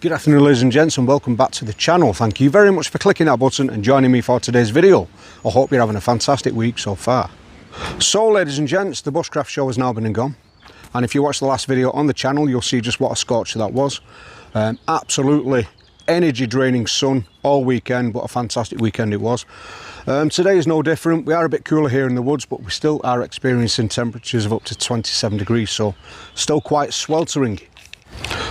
Good afternoon ladies and gents, and welcome back to the channel. Thank you very much for clicking that button and joining me for today's video. I hope you're having a fantastic week so far. So ladies and gents, the Bushcraft Show has now been and gone, and if you watched the last video on the channel you'll see just what a scorcher that was. Absolutely energy draining sun all weekend, but a fantastic weekend it was. Today is no different. We are a bit cooler here in the woods, but we still are experiencing temperatures of up to 27 degrees, so still quite sweltering.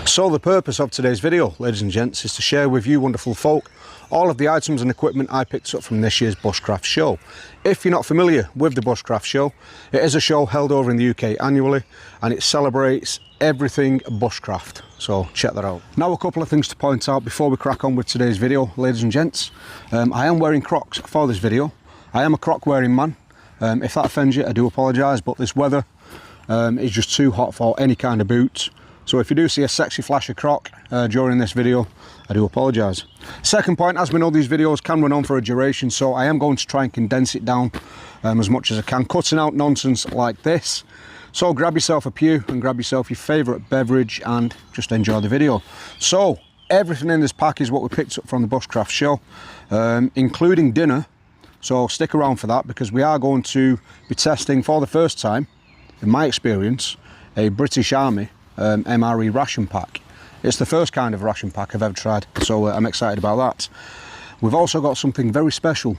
So the purpose of today's video, ladies and gents, is to share with you wonderful folk all of the items and equipment I picked up from this year's Bushcraft Show. If you're not familiar with the Bushcraft Show, it is a show held over in the UK annually, and it celebrates everything bushcraft, so check that out. Now a couple of things to point out before we crack on with today's video, ladies and gents. I am wearing Crocs for this video. I am a Croc wearing man. If that offends you, I do apologise, but this weather is just too hot for any kind of boots. So if you do see a sexy flash of Croc during this video, I do apologise. Second point, as we know, these videos can run on for a duration, so I am going to try and condense it down as much as I can, cutting out nonsense like this. So grab yourself a pew and grab yourself your favourite beverage and just enjoy the video. So everything in this pack is what we picked up from the Bushcraft Show, including dinner. So stick around for that, because we are going to be testing for the first time, in my experience, a British Army MRE ration pack. It's the first kind of ration pack I've ever tried, so I'm excited about that. We've also got something very special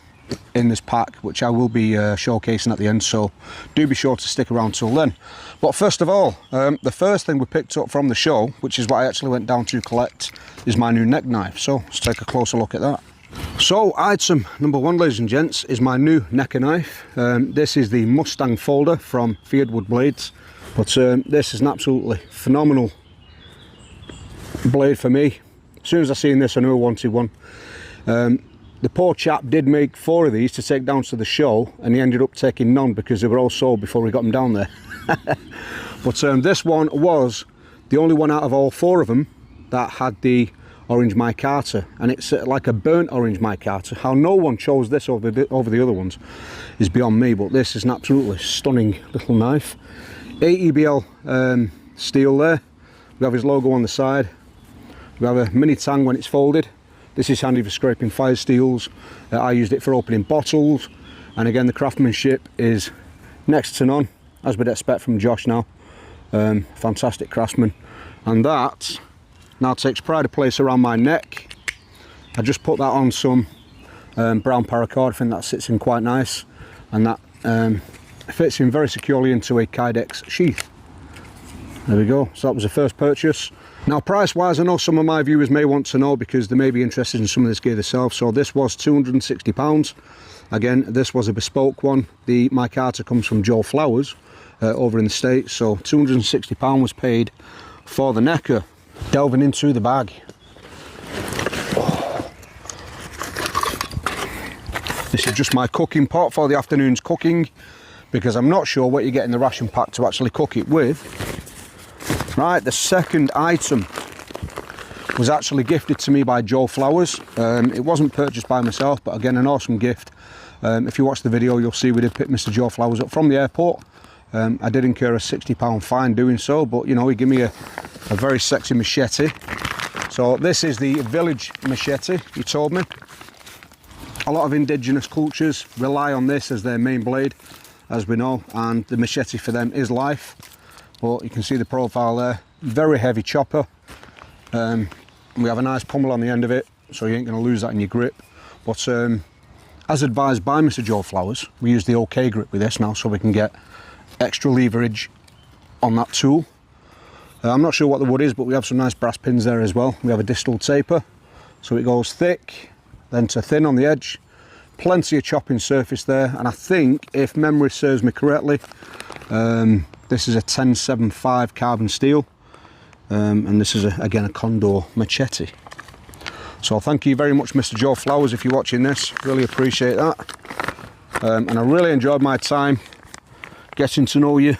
in this pack which I will be showcasing at the end, so do be sure to stick around till then. But first of all, the first thing we picked up from the show, which is what I actually went down to collect, is my new neck knife. So let's take a closer look at that. So item number one, ladies and gents, is my new necker knife. This is the Mustang folder from Fyrd Woodland Blades, but this is an absolutely phenomenal blade for me. As soon as I seen this I knew I wanted one. The poor chap did make 4 of these to take down to the show, and he ended up taking none because they were all sold before we got them down there. But this one was the only one out of all 4 of them that had the orange micarta, and it's like a burnt orange micarta. How no one chose this over the other ones is beyond me, but this is an absolutely stunning little knife. AEBL steel there. We have his logo on the side. We have a mini tang when it's folded. This is handy for scraping fire steels. I used it for opening bottles, and again the craftsmanship is next to none, as we'd expect from Josh now. Fantastic craftsman. And that now takes pride of place around my neck. I just put that on some brown paracord. I think that sits in quite nice, and that fits in very securely into a Kydex sheath. There we go. So that was the first purchase. Now price wise, I know some of my viewers may want to know because they may be interested in some of this gear themselves. So this was £260. Again, this was a bespoke one. The micarta comes from Joe Flowers over in the States, so £260 was paid for the necker. Delving into the bag. This is just my cooking pot for the afternoon's cooking, because I'm not sure what you get in the ration pack to actually cook it with. Right, the second item was actually gifted to me by Joe Flowers. It wasn't purchased by myself, but again an awesome gift. If you watch the video you'll see we did pick Mr. Joe Flowers up from the airport. I did incur a £60 fine doing so, but you know, he gave me a very sexy machete. So this is the village machete, he told me. A lot of indigenous cultures rely on this as their main blade, as we know, and the machete for them is life. But you can see the profile there, very heavy chopper. We have a nice pommel on the end of it, so you ain't going to lose that in your grip. But as advised by Mr. Joe Flowers, we use the OK grip with this now, so we can get extra leverage on that tool. I'm not sure what the wood is, but we have some nice brass pins there as well. We have a distal taper, so it goes thick, then to thin on the edge. Plenty of chopping surface there, and I think, if memory serves me correctly, this is a 1075 carbon steel, and this is again a Condor machete. So thank you very much Mr. Joe Flowers if you're watching this, really appreciate that. And I really enjoyed my time getting to know you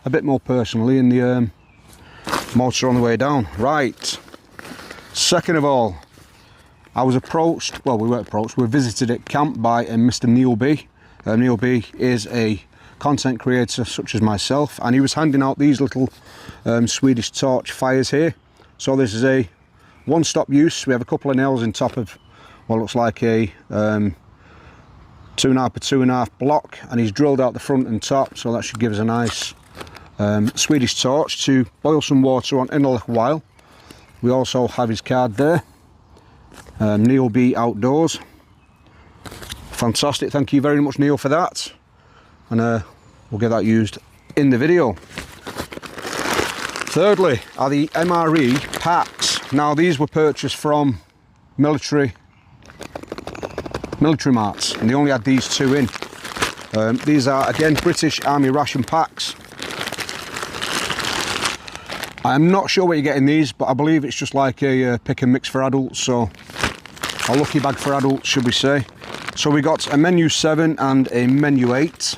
a bit more personally in the motor on the way down. Right, second of all, I was approached, well we weren't approached, we were visited at camp by Mr. Neil B. Neil B is a content creator such as myself, and he was handing out these little Swedish torch fires here. So this is a one-stop use. We have a couple of nails in top of what looks like a 2.5 by 2.5 block, and he's drilled out the front and top, so that should give us a nice Swedish torch to boil some water on in a little while. We also have his card there, Neil B Outdoors. Fantastic, thank you very much Neil for that, and we'll get that used in the video. Thirdly are the MRE packs. Now these were purchased from military marts, and they only had these two in. These are again British Army ration packs. I'm not sure what you get in these, but I believe it's just like a pick and mix for adults, so a lucky bag for adults, should we say. So we got a menu 7 and a menu 8.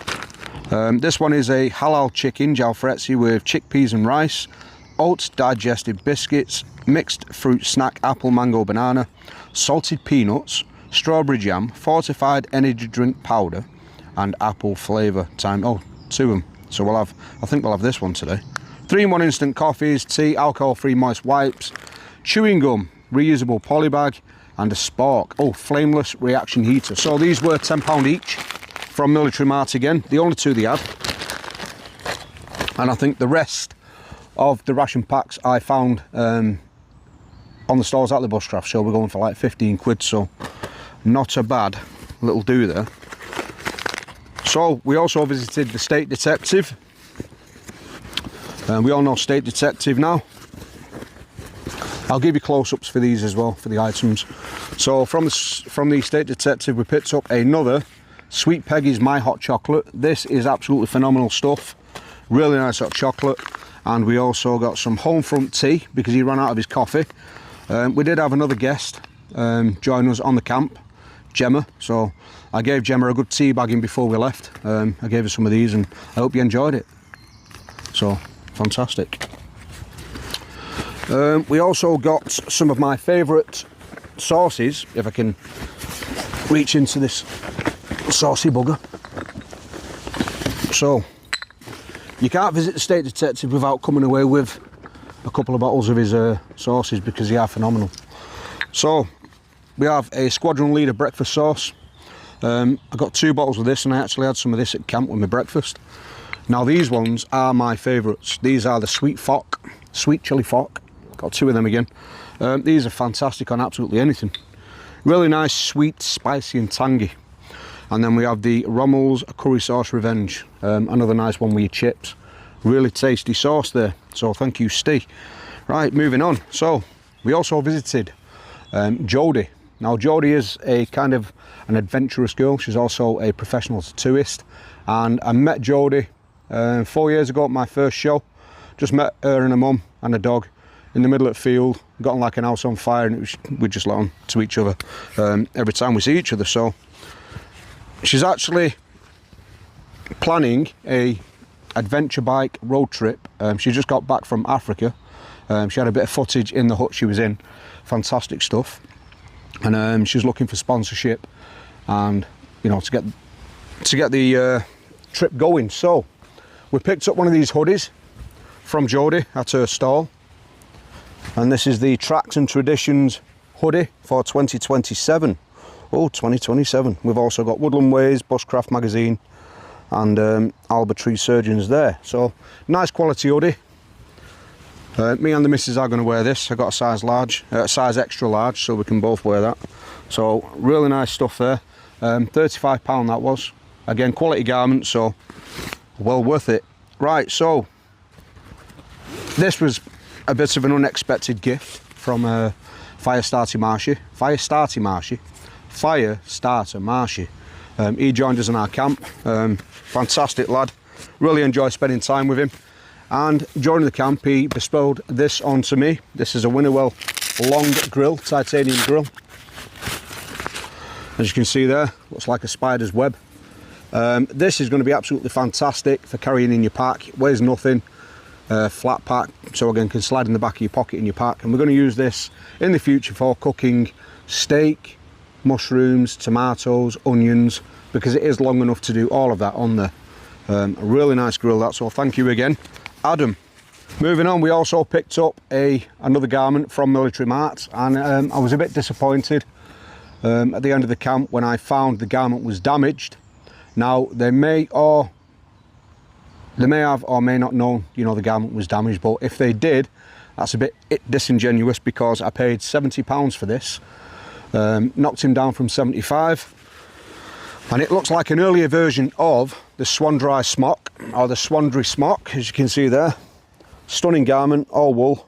This one is a halal chicken jalfrezi with chickpeas and rice, oats digestive biscuits, mixed fruit snack, apple, mango, banana, salted peanuts, strawberry jam, fortified energy drink powder, and apple flavour time. Oh, 2 of them. So we'll have, I think we'll have this one today. 3-in-1 instant coffees, tea, alcohol-free moist wipes, chewing gum, reusable polybag, and a spork. Oh, flameless reaction heater. So these were £10 each from Military Mart again. The only 2 they had. And I think the rest of the ration packs I found on the stores at the Bushcraft Show were going for like 15 quid, so not a bad little do there. So we also visited the State Detective. We all know State Detective now. I'll give you close-ups for these as well, for the items. So from the State Detective we picked up another Sweet Peggy's My Hot Chocolate. This is absolutely phenomenal stuff. Really nice hot chocolate. And we also got some home front tea because he ran out of his coffee. We did have another guest join us on the camp, Gemma. So I gave Gemma a good tea bagging before we left. I gave her some of these and I hope you enjoyed it. So fantastic. We also got some of my favourite sauces, if I can reach into this saucy bugger. So you can't visit the State Detective without coming away with a couple of bottles of his sauces because they are phenomenal. So we have a Squadron Leader breakfast sauce. I got 2 bottles of this, and I actually had some of this at camp with my breakfast. Now these ones are my favourites. These are the sweet chili phock. Got 2 of them again. These are fantastic on absolutely anything. Really nice, sweet, spicy and tangy. And then we have the Rommel's Curry Sauce Revenge. Another nice one with your chips. Really tasty sauce there. So thank you, Steve. Right, moving on. So we also visited Jodie. Now Jodie is a kind of an adventurous girl. She's also a professional tattooist. And I met Jodie 4 years ago at my first show. Just met her and her mum and a dog in the middle of the field. Got on like an house on fire, and we just let on to each other every time we see each other. So she's actually planning a adventure bike road trip. She just got back from Africa. She had a bit of footage in the hut she was in. Fantastic stuff. And she's looking for sponsorship and, you know, to get the trip going. So we picked up one of these hoodies from Jodie at her stall, and this is the Tracks and Traditions hoodie for 2027. Oh, 2027. We've also got Woodland Ways, Bushcraft magazine, and Alba Tree Surgeons there. So nice quality hoodie. Me and the missus are going to wear this. I got a size extra large, so we can both wear that. So really nice stuff there. £35 that was. Again, quality garment, so well worth it. Right, so this was a bit of an unexpected gift from Firestarter Marshy. He joined us in our camp. Fantastic lad. Really enjoy spending time with him. And during the camp, he bestowed this onto me. This is a Winterwell long grill, titanium grill. As you can see there, looks like a spider's web. This is going to be absolutely fantastic for carrying in your pack. It weighs nothing. Flat pack, so again can slide in the back of your pocket in your pack. And we're going to use this in the future for cooking steak, mushrooms, tomatoes, onions, because it is long enough to do all of that on there. A really nice grill, that's all. Thank you again, Adam. Moving on, we also picked up another garment from Military Mart, and I was a bit disappointed at the end of the camp when I found the garment was damaged. Now they may have or may not know, you know, the garment was damaged, but if they did, that's a bit disingenuous, because I paid £70 for this, knocked him down from 75, and it looks like an earlier version of the Swandry Smock, or the Swandry Smock, as you can see there. Stunning garment, all wool,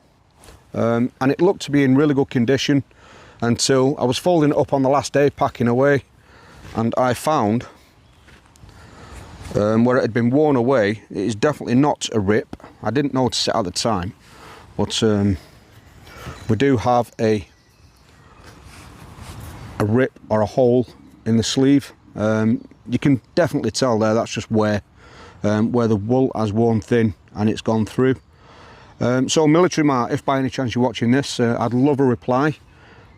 and it looked to be in really good condition until I was folding it up on the last day, packing away, and I found where it had been worn away. It is definitely not a rip. I didn't notice it at the time, but we do have a rip or a hole in the sleeve. You can definitely tell there, that's just where the wool has worn thin and it's gone through. So Military Mart, if by any chance you're watching this, I'd love a reply.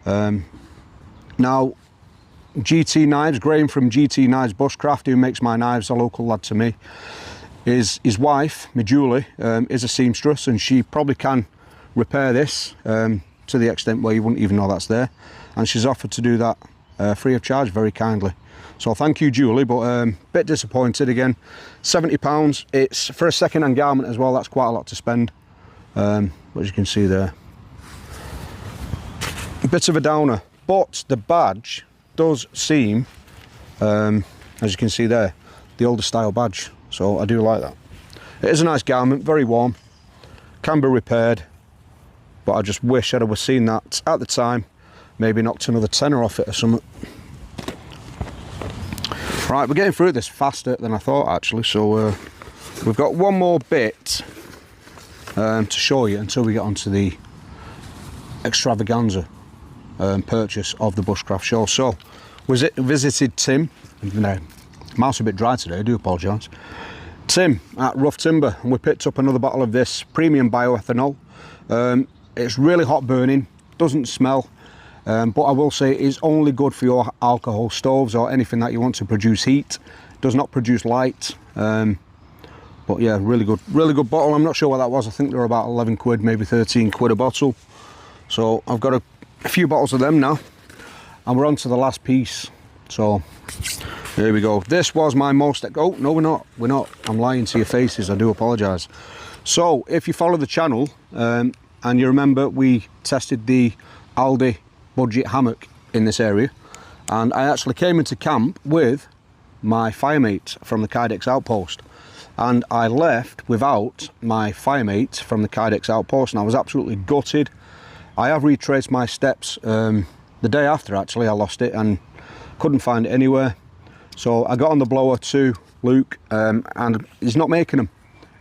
Now, GT Knives, Graham from GT Knives Bushcraft, who makes my knives, a local lad to me, his wife, my Julie, is a seamstress, and she probably can repair this to the extent where you wouldn't even know that's there, and she's offered to do that free of charge very kindly. So thank you, Julie, but a bit disappointed again. £70, it's for a second-hand garment as well. That's quite a lot to spend, as you can see there. A bit of a downer, but the badge does seem, as you can see there, the older style badge, so I do like that. It is a nice garment, very warm, can be repaired, but I just wish I'd have seen that at the time, maybe knocked another tenner off it or something. Right, we're getting through this faster than I thought actually, so we've got one more bit to show you until we get onto the extravaganza purchase of the Bushcraft Show. So we visited Tim. No, mouth's a bit dry today, I do apologise. Tim at Rough Timber, and we picked up another bottle of this premium bioethanol. It's really hot burning, doesn't smell, but I will say it is only good for your alcohol stoves or anything that you want to produce heat. Does not produce light, but yeah, really good bottle. I'm not sure what that was. I think they're about 11 quid, maybe 13 quid a bottle. So I've got a few bottles of them now, and we're on to the last piece. So here we go. This was my most, oh no, we're not, I'm lying to your faces, I do apologise. So if you follow the channel and you remember, we tested the Aldi budget hammock in this area, and I actually came into camp with my firemate from the Kydex outpost, and I left without my firemate from the Kydex outpost, and I was absolutely gutted. I have retraced my steps the day after, actually. I lost it and couldn't find it anywhere, so I got on the blower to Luke, and he's not making them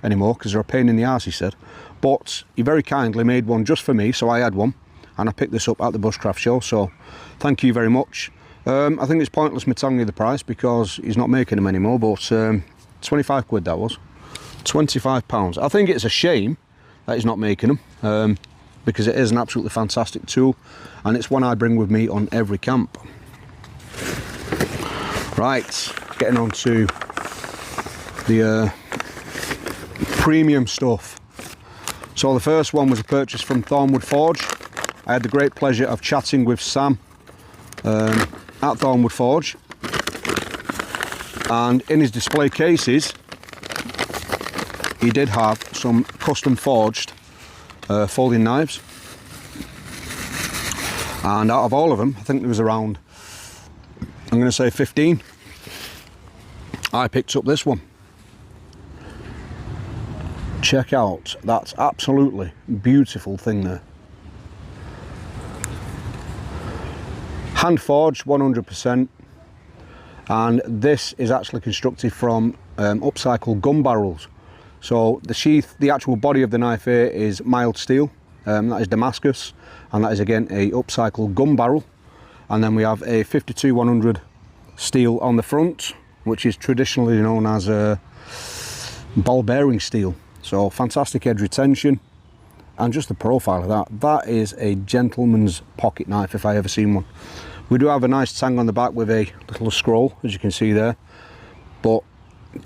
anymore because they're a pain in the arse, he said, but he very kindly made one just for me, so I had one, and I picked this up at the Bushcraft Show, so thank you very much. I think it's pointless me telling you the price because he's not making them anymore, but 25 quid that was, £25. I think it's a shame that he's not making them, because it is an absolutely fantastic tool, and it's one I bring with me on every camp. Right, getting on to the premium stuff. So the first one was a purchase from Thornwood Forge. I had the great pleasure of chatting with Sam at Thornwood Forge, and in his display cases he did have some custom forged folding knives, and out of all of them, I think there was around, I'm going to say 15, I picked up this one. Check out that absolutely beautiful thing there. Hand forged 100%, and this is actually constructed from upcycled gun barrels. So the sheath, the actual body of the knife here is mild steel, that is Damascus, and that is again a upcycled gun barrel. And then we have a 52-100 steel on the front, which is traditionally known as ball bearing steel. So fantastic edge retention, and just the profile of that is a gentleman's pocket knife if I ever seen one. We do have a nice tang on the back with a little scroll, as you can see there, but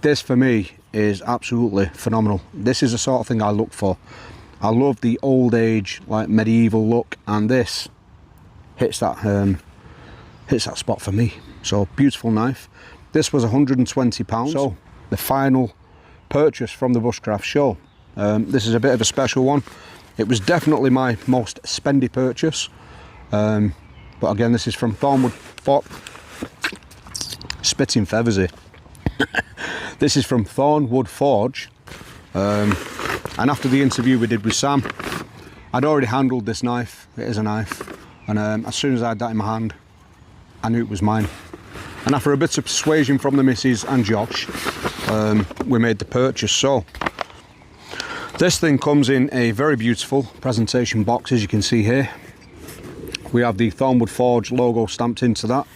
this for me is absolutely phenomenal. This is the sort of thing I look for. I love the old age, like medieval look, and this hits that spot for me. So beautiful knife. This was £120. So the final purchase from the Bushcraft Show. This is a bit of a special one. It was definitely my most spendy purchase. But again, this is from Thornwood Forge. Spitting feathers here. This is from Thornwood Forge. And after the interview we did with Sam, I'd already handled this knife. It is a knife. And as soon as I had that in my hand, I knew it was mine. And after a bit of persuasion from the missus and Josh, we made the purchase. So this thing comes in a very beautiful presentation box, as you can see here. We have the Thornwood Forge logo stamped into that.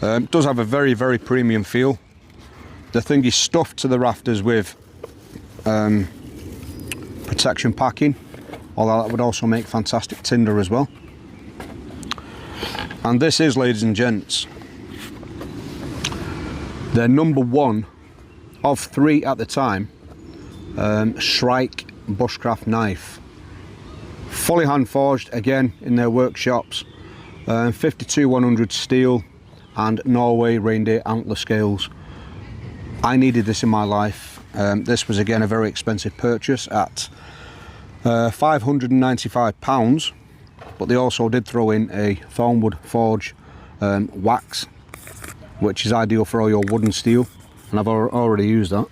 It does have a very, very premium feel. The thing is stuffed to the rafters with protection packing, although that would also make fantastic tinder as well. And this is, ladies and gents, their #1 of 3 at the time Shrike bushcraft knife. Fully hand forged, again in their workshops. 52-100 steel and Norway reindeer antler scales. I needed this in my life. This was again a very expensive purchase at £595, but they also did throw in a Thornwood Forge wax, which is ideal for all your wood and steel, and I've already used that.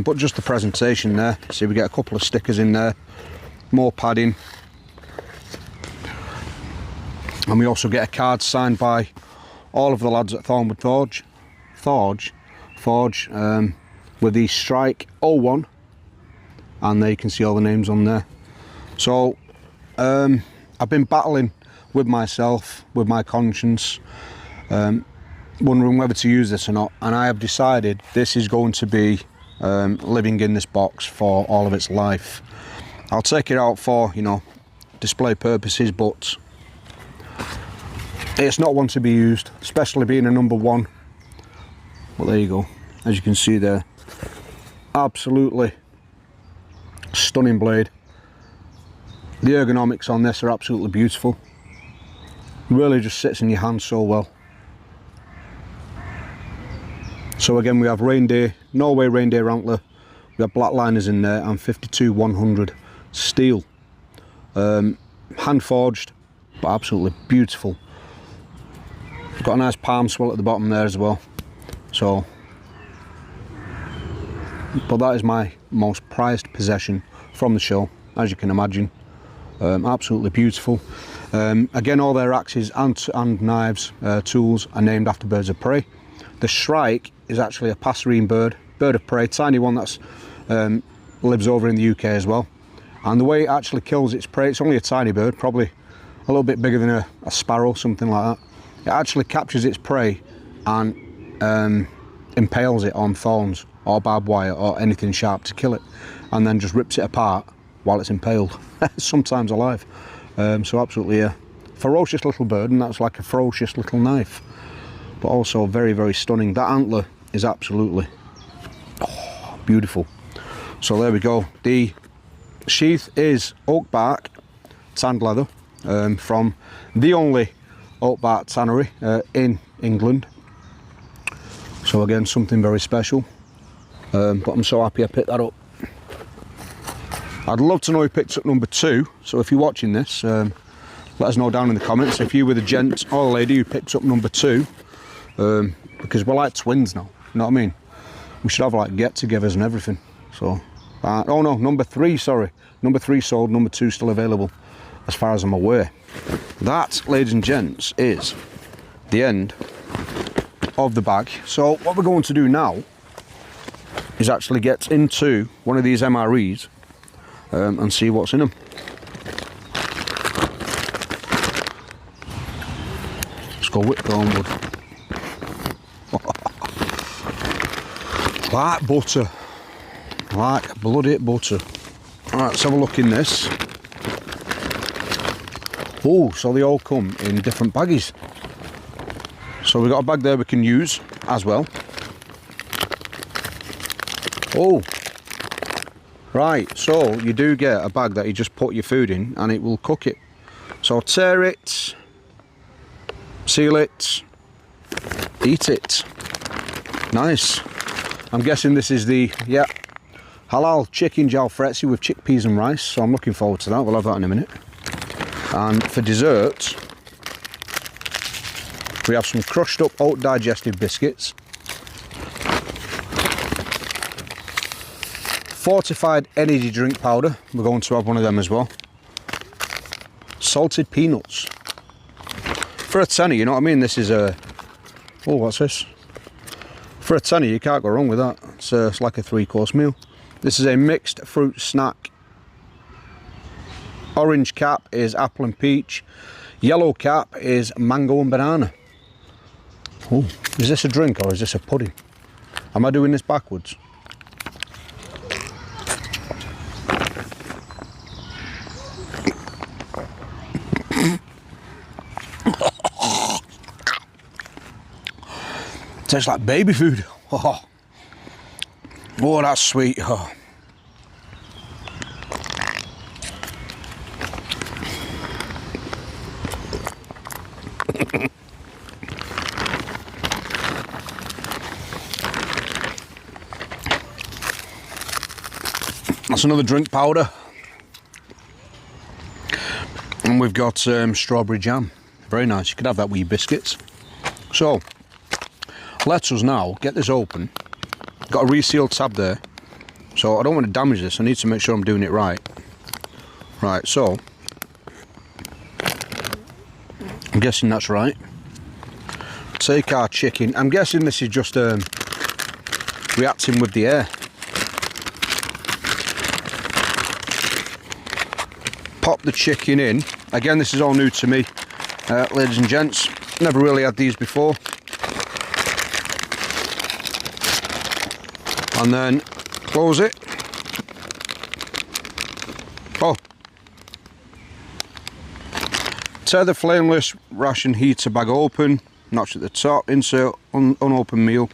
But just the presentation there, see we get a couple of stickers in there, more padding, and we also get a card signed by all of the lads at Thornwood Forge with the Strike 01, and there you can see all the names on there. So I've been battling with myself, with my conscience, wondering whether to use this or not, and I have decided this is going to be living in this box for all of its life. I'll take it out for, you know, display purposes, but it's not one to be used, especially being a #1. Well, there you go, as you can see there, absolutely stunning blade. The ergonomics on this are absolutely beautiful. Really just sits in your hand so well. So again, we have reindeer, Norway reindeer antler, we have black liners in there, and 52-100 steel. Hand forged, but absolutely beautiful. Got a nice palm swell at the bottom there as well. So, but that is my most prized possession from the show, as you can imagine. Absolutely beautiful. Again, all their axes and knives, tools are named after birds of prey. The shrike is actually a passerine bird of prey, tiny one that's lives over in the UK as well. And the way it actually kills its prey, it's only a tiny bird, probably a little bit bigger than a sparrow, something like that. It actually captures its prey and impales it on thorns or barbed wire or anything sharp to kill it, and then just rips it apart while it's impaled, sometimes alive. So absolutely a ferocious little bird, and that's like a ferocious little knife, but also very, very stunning. That antler is absolutely beautiful. So there we go. The sheath is oak bark tanned leather from the only oak bark tannery in England. So again, something very special. But I'm so happy I picked that up. I'd love to know who picked up #2, so if you're watching this, let us know down in the comments if you were the gent or the lady who picked up #2, because we're like twins now, you know what I mean? We should have like get-togethers and everything. So, oh no, #3, sorry. #3 sold, #2 still available, as far as I'm aware. That, ladies and gents, is the end of the bag. So what we're going to do now is actually get into one of these MREs and see what's in them. Let's go with Thornwood. Like butter, like bloody butter. Alright, let's have a look in this. Oh, so they all come in different baggies. So we've got a bag there we can use as well. Oh, right, so you do get a bag that you just put your food in and it will cook it. So tear it, seal it, eat it. Nice. I'm guessing this is the, yeah, halal chicken jalfrezi with chickpeas and rice, so I'm looking forward to that. We'll have that in a minute. And for dessert, we have some crushed up oat digestive biscuits, fortified energy drink powder, we're going to have one of them as well, salted peanuts. For a tenner, you know what I mean? This is a, oh, what's this? For a tenner, you can't go wrong with that. It's like a 3-course meal. This is a mixed fruit snack. Orange cap is apple and peach. Yellow cap is mango and banana. Oh, is this a drink or is this a pudding? Am I doing this backwards? Tastes like baby food. Oh, oh, that's sweet. Oh. That's another drink powder. And we've got strawberry jam. Very nice. You could have that with your biscuits. So, let us now get this open. Got a resealed tab there, so I don't want to damage this. I need to make sure I'm doing it right. Right, so I'm guessing that's right. Take our chicken. I'm guessing this is just reacting with the air. Pop the chicken in. Again, this is all new to me, ladies and gents. Never really had these before. And then close it. Oh. Tear the flameless ration heater bag open, notch at the top, insert unopened meal.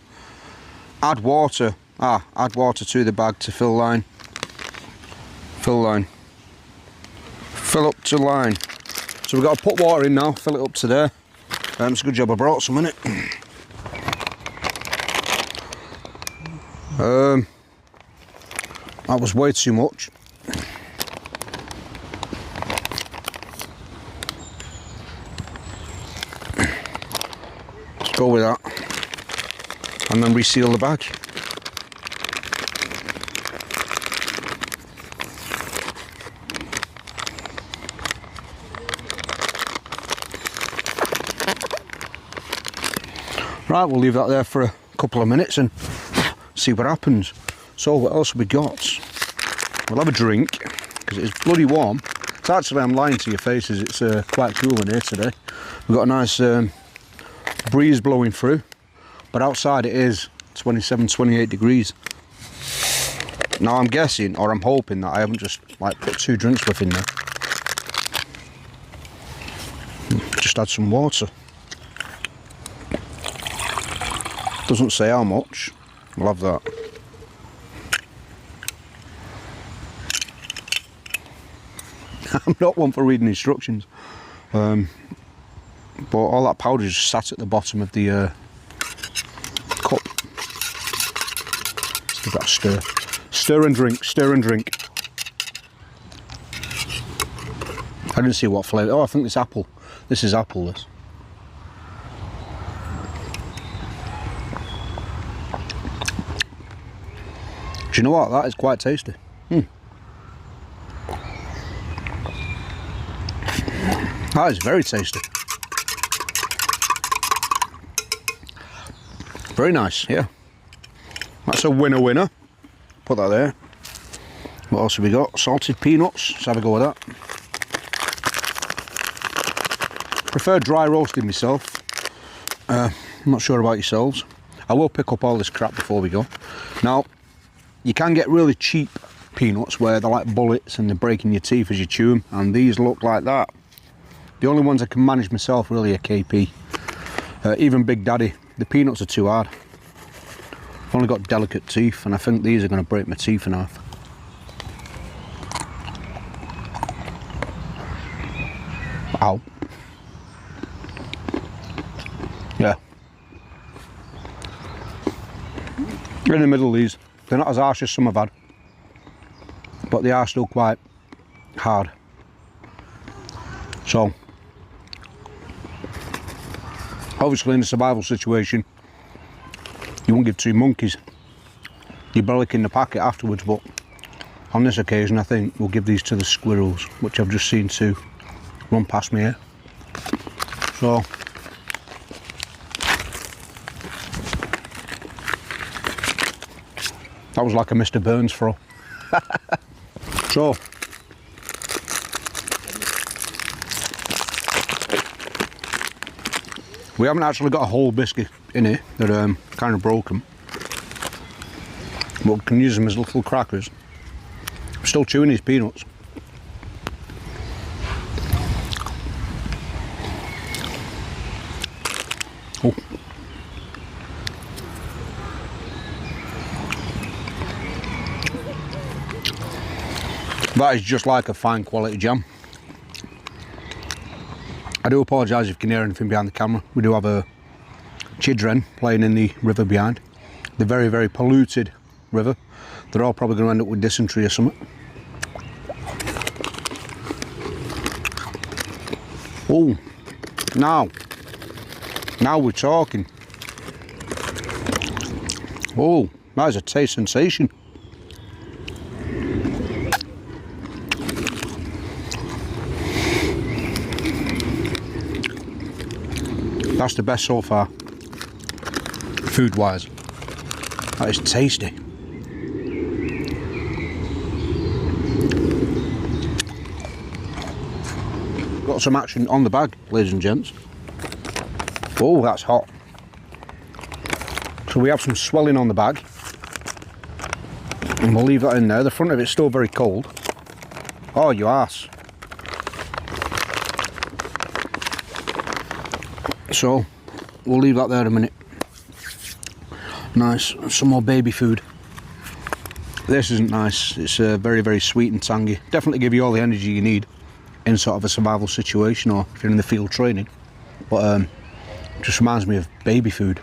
Add water. Add water to the bag to fill line. Fill line. Fill up to line. So we've got to put water in now, fill it up to there. It's a good job I brought some in it. That was way too much. Let's go with that. And then reseal the bag. Right, we'll leave that there for a couple of minutes and see what happens. So what else have we got? We'll have a drink because it's bloody warm. It's actually, I'm lying to your faces, it's quite cool in here today. We've got a nice breeze blowing through, but outside it is 27, 28 degrees. Now I'm guessing, or I'm hoping that I haven't just like put 2 drinks worth in there. Just add some water. Doesn't say how much. We'll have that. I'm not one for reading instructions, but all that powder is just sat at the bottom of the cup. Let's give that a stir. Stir and drink, stir and drink. I didn't see what flavour. Oh, I think it's apple. This is apple, this. Do you know what? That is quite tasty. That is very tasty. Very nice, yeah. That's a winner. Put that there. What else have we got? Salted peanuts. Let's have a go with that. Prefer dry roasting myself. I'm not sure about yourselves. I will pick up all this crap before we go. Now, you can get really cheap peanuts where they're like bullets and they're breaking your teeth as you chew them, and these look like that. The only ones I can manage myself really are KP. Even Big Daddy, the peanuts are too hard. only got delicate teeth, and I think these are going to break my teeth in half. Ow. Yeah. In the middle of these, they're not as harsh as some I've had, but they are still quite hard. So, obviously in a survival situation, you won't give two monkeys. You relic in the packet afterwards, but on this occasion I think we'll give these to the squirrels, which I've just seen two run past me here. So, that was like a Mr. Burns throw. So, we haven't actually got a whole biscuit in here, they're kind of broken. But we can use them as little crackers. I'm still chewing these peanuts. Oh. That is just like a fine quality jam. I do apologise if you can hear anything behind the camera. We do have a children playing in the river behind. The very, very polluted river. They're all probably going to end up with dysentery or something. Oh, now we're talking. Oh, that is a taste sensation. That's the best so far, food wise. That is tasty. Got some action on the bag, ladies and gents. Oh, that's hot. So we have some swelling on the bag, and we'll leave that in there. The front of it's still very cold. Oh, you arse. So we'll leave that there a minute. Nice, some more baby food. This isn't nice. It's very, very sweet and tangy. Definitely give you all the energy you need in sort of a survival situation, or if you're in the field training. But it just reminds me of baby food.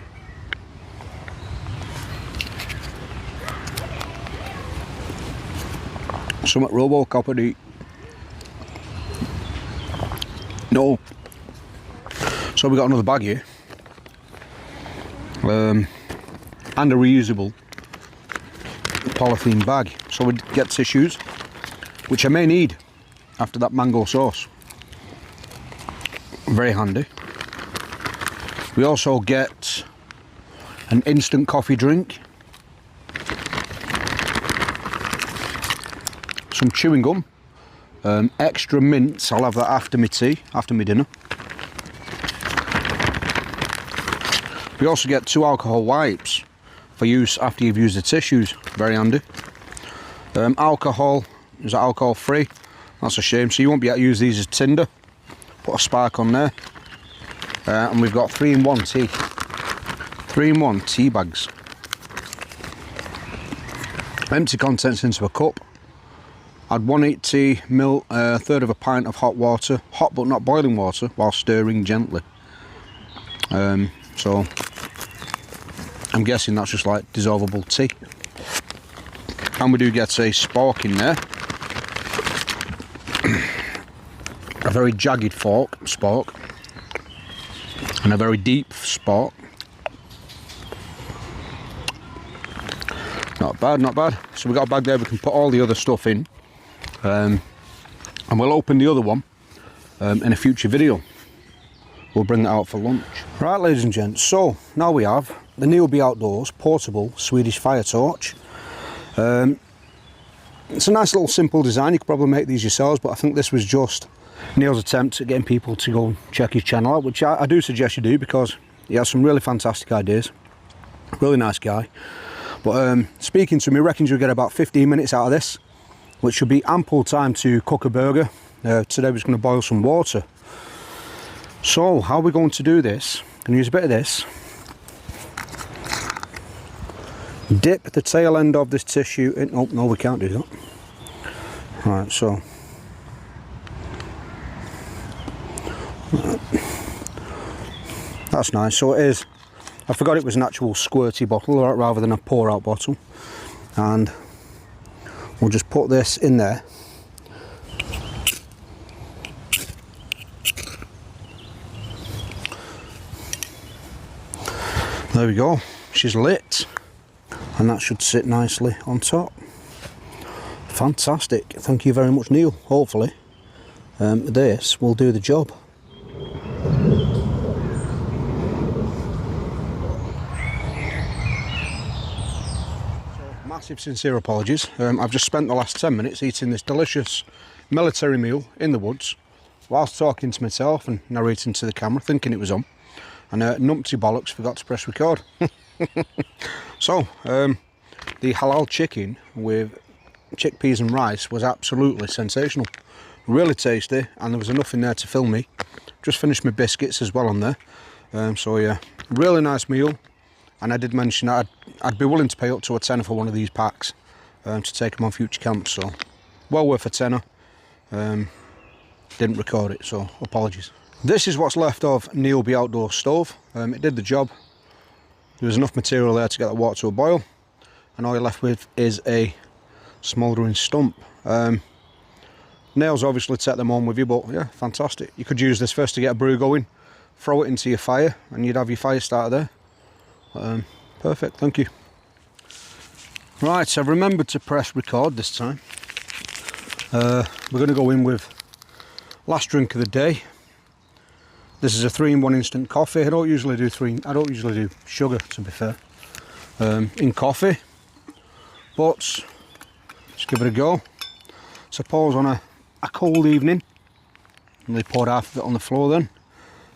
Some at Robocop I'd eat. No. So we got another bag here, and a reusable polythene bag. So we get tissues, which I may need after that mango sauce. Very handy. We also get an instant coffee drink, some chewing gum, extra mints. I'll have that after my tea, after my dinner. We also get 2 alcohol wipes for use after you've used the tissues. Very handy. Alcohol, is that alcohol free? That's a shame, so you won't be able to use these as tinder. Put a spark on there. And we've got 3-in-1 tea. 3-in-1 tea bags. Empty contents into a cup. Add 180 ml, a third of a pint of hot water, hot but not boiling water, while stirring gently. So I'm guessing that's just like dissolvable tea. And we do get a spork in there. A very jagged spork. And a very deep spork. Not bad, not bad. So we've got a bag there we can put all the other stuff in. And we'll open the other one in a future video. We'll bring that out for lunch. Right, ladies and gents, so now we have the Neilby Outdoors portable Swedish fire torch. It's a nice little simple design. You could probably make these yourselves, but I think this was just Neil's attempt at getting people to go and check his channel out, which I do suggest you do, because he has some really fantastic ideas. Really nice guy. But speaking to me, reckons you'll get about 15 minutes out of this, which should be ample time to cook a burger. Today we're just going to boil some water. So how are we going to do this? I'm going to use a bit of this. Dip the tail end of this tissue in. Oh no, we can't do that. Right, so that's nice. So it is, I forgot it was an actual squirty bottle rather than a pour out bottle, and we'll just put this in there. There we go, she's lit, and that should sit nicely on top. Fantastic, thank you very much, Neil. Hopefully this will do the job. So, massive sincere apologies. I've just spent the last 10 minutes eating this delicious military meal in the woods whilst talking to myself and narrating to the camera, thinking it was on. And numpty bollocks, forgot to press record. So, the halal chicken with chickpeas and rice was absolutely sensational. Really tasty, and there was enough in there to fill me. Just finished my biscuits as well on there. So yeah, really nice meal. And I did mention that I'd be willing to pay up to a tenner for one of these packs to take them on future camps. So, well worth a tenner. Didn't record it, so apologies. This is what's left of Neil B outdoor stove. It did the job. There was enough material there to get the water to a boil, and all you're left with is a smouldering stump. Nails obviously take them on with you, but yeah, fantastic. You could use this first to get a brew going, throw it into your fire, and you'd have your fire starter there. Perfect, thank you. Right, I've remembered to press record this time. We're going to go in with last drink of the day. This is a 3-in-1 instant coffee. I don't usually do sugar, to be fair, in coffee, but let's give it a go. Suppose on a cold evening, and they poured half of it on the floor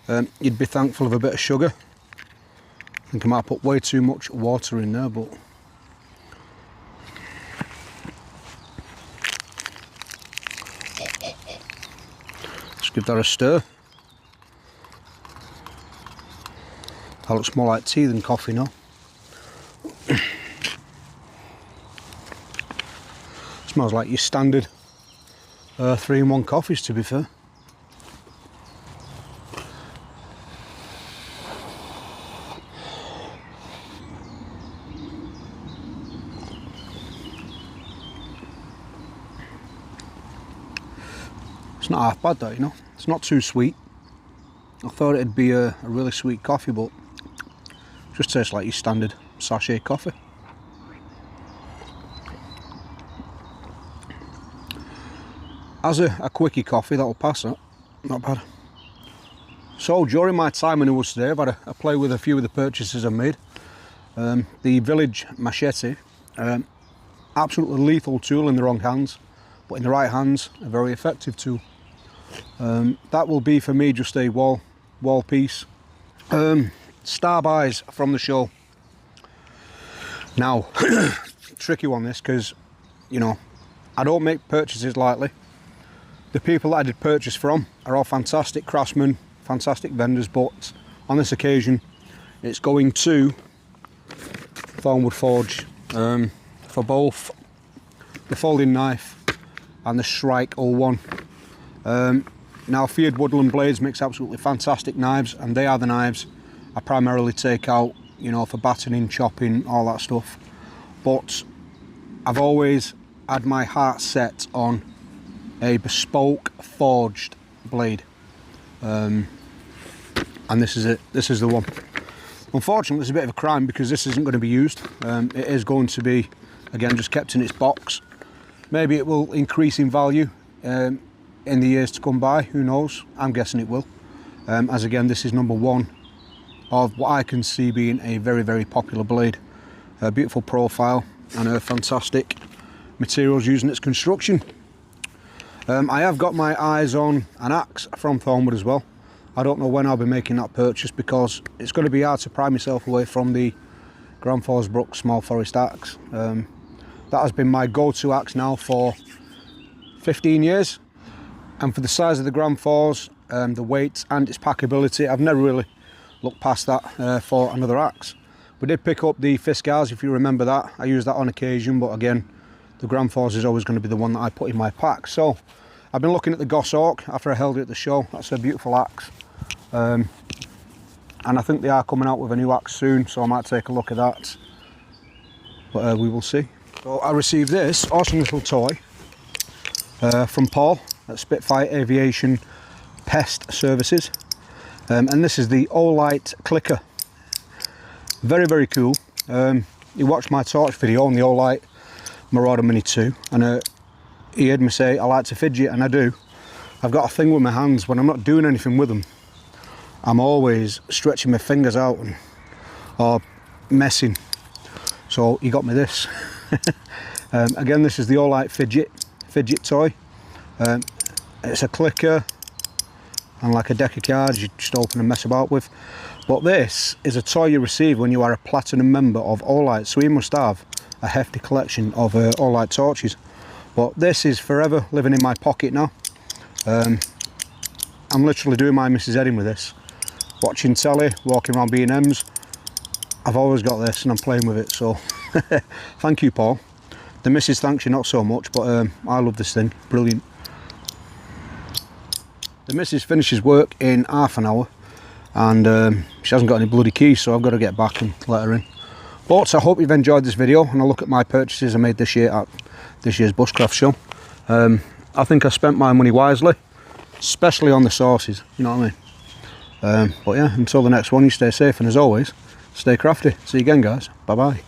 then, you'd be thankful of a bit of sugar. I think I might have put way too much water in there, but let's give that a stir. That looks more like tea than coffee now. Smells like your standard 3-in-1 coffees, to be fair. It's not half bad though, you know. It's not too sweet. I thought it'd be a really sweet coffee, but it just tastes like your standard sachet coffee. As a quickie coffee, that'll pass that. Not bad. So during my time in the woods today, I've had a play with a few of the purchases I made. The village machete, absolutely lethal tool in the wrong hands, but in the right hands, a very effective tool. That will be for me just a wall piece. Star buys from the show. Now, tricky one this, because you know I don't make purchases lightly. The people that I did purchase from are all fantastic craftsmen, fantastic vendors, but on this occasion it's going to Thornwood Forge for both the folding knife and the Shrike 01. Now Fyrd Woodland Blades makes absolutely fantastic knives, and they are the knives I primarily take out, you know, for battening, chopping, all that stuff. But I've always had my heart set on a bespoke forged blade, and this is it. This is the one. Unfortunately, it's a bit of a crime because this isn't going to be used. It is going to be, again, just kept in its box. Maybe it will increase in value in the years to come by, who knows. I'm guessing it will, as again this is number one of what I can see being a very, very popular blade. A beautiful profile and a fantastic materials used in its construction. I have got my eyes on an axe from Thornwood as well. I don't know when I'll be making that purchase because it's going to be hard to pry myself away from the Gran Forsbruck small forest axe. That has been my go-to axe now for 15 years, and for the size of the Gran Fors, the weight and its packability, I've never really looked past that for another axe. We did pick up the Fiskars, if you remember that. I use that on occasion, but again, the Grand Force is always going to be the one that I put in my pack. So I've been looking at the Goshawk after I held it at the show. That's a beautiful axe. And I think they are coming out with a new axe soon, so I might take a look at that. But we will see. So I received this awesome little toy from Paul at Spitfire Aviation Pest Services. And this is the Olight clicker. Very, very cool. He watched my torch video on the Olight Marauder Mini 2, and he heard me say I like to fidget, and I do. I've got a thing with my hands. When I'm not doing anything with them, I'm always stretching my fingers out or messing. So he got me this. Again, this is the Olight fidget toy. It's a clicker and like a deck of cards you just open and mess about with. But this is a toy you receive when you are a platinum member of Olight, so you must have a hefty collection of Olight torches. But this is forever living in my pocket now. I'm literally doing my Mrs. Edding with this. Watching telly, walking around B&Ms. I've always got this and I'm playing with it, so thank you, Paul. The missus thanks you not so much, but I love this thing, brilliant. The missus finishes work in half an hour, and she hasn't got any bloody keys, so I've got to get back and let her in. But I hope you've enjoyed this video and a look at my purchases I made this year at this year's Bushcraft Show. I think I spent my money wisely, especially on the sauces, you know what I mean? But yeah, until the next one, you stay safe, and as always, stay crafty. See you again, guys. Bye bye.